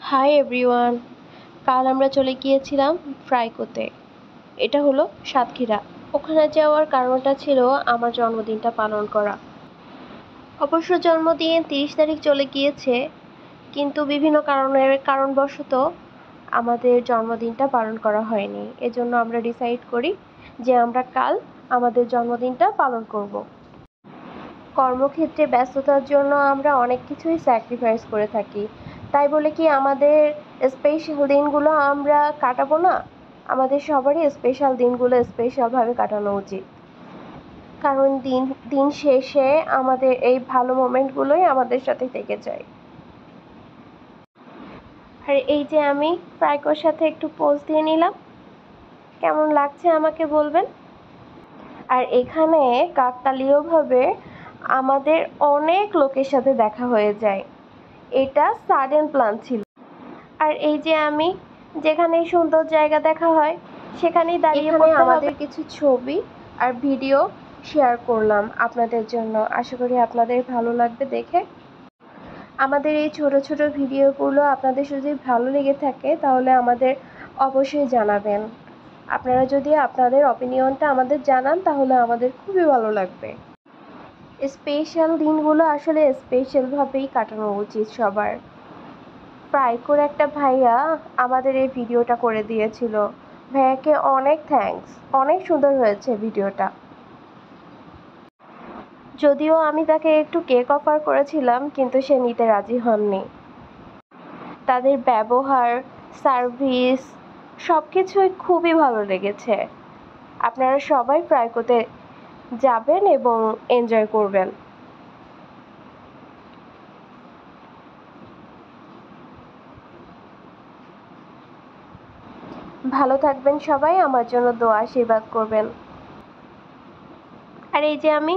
Hi everyone. কাল আমরা চলে গিয়েছিলাম ফ্রাইকোতে। এটা হলো সাতক্ষীরা। ওখানে যাওয়ার কারণটা ছিল আমার জন্মদিনটা পালন করা। অবশ্য জন্মদিন 30 তারিখ চলে গিয়েছে, কিন্তু বিভিন্ন কারণবশত আমাদের জন্মদিনটা পালন করা হয়নি। এজন্য আমরা ডিসাইড করি যে আমরা কাল আমাদের জন্মদিনটা পালন করব। কর্মক্ষেত্রে ব্যস্ততার জন্য আমরা অনেক কিছুই স্যাক্রিফাইস করে থাকি। তাই বলে কি আমাদের স্পেশাল দিনগুলো আমরা কাটাবো না? আমাদের সবারই স্পেশাল দিনগুলো স্পেশালভাবে কাটানো উচিত। কারণ দিন দিন শেষে আমাদের এই ভালো মোমেন্টগুলোই আমাদের সাথে থেকে যায়। আর এই যে আমি ফ্রাইকোর সাথে একটু পোজ দিয়ে নিলাম, কেমন লাগছে আমাকে বলবেন। আর এখানে কাকতালীয়ভাবে আমাদের অনেক লোকের সাথে দেখা হয়ে যায়। এটা সাডেন প্ল্যান ছিল। আর এই যে আমি যেখানে সুন্দর জায়গা দেখা হয় সেখানেই দাঁড়িয়ে পড়তে আমাদের কিছু ছবি আর ভিডিও শেয়ার করলাম আপনাদের জন্য। আশা করি আপনাদের ভালো লাগবে দেখে। আমাদের এই ছোট ছোট ভিডিওগুলো আপনাদের যদি ভালো লেগে থাকে তাহলে আমাদের অবশ্যই জানাবেন। আপনারা যদি আপনাদের অপিনিয়নটা আমাদের জানান তাহলে আমাদের খুবই ভালো লাগবে। স্পেশাল দিনগুলো আসলে স্পেশালভাবেই কাটানো উচিত সবার। ফ্রাইকোর একটা ভাইয়া আমাদের এই ভিডিওটা করে দিয়েছিল। ভাইয়াকে অনেক থ্যাঙ্কস। অনেক সুন্দর হয়েছে ভিডিওটা। যদিও আমি তাকে একটু কেক অফার করেছিলাম, কিন্তু সে নিতে রাজি হননি। তাদের ব্যবহার, সার্ভিস সব কিছুই খুবই ভালো লেগেছে। আপনারা সবাই ফ্রাইকোতে যাবেন এবং এনজয় করবেন। ভালো থাকবেন সবাই, আমার জন্য দোয়া আশীর্বাদ করবেন। আর এই যে আমি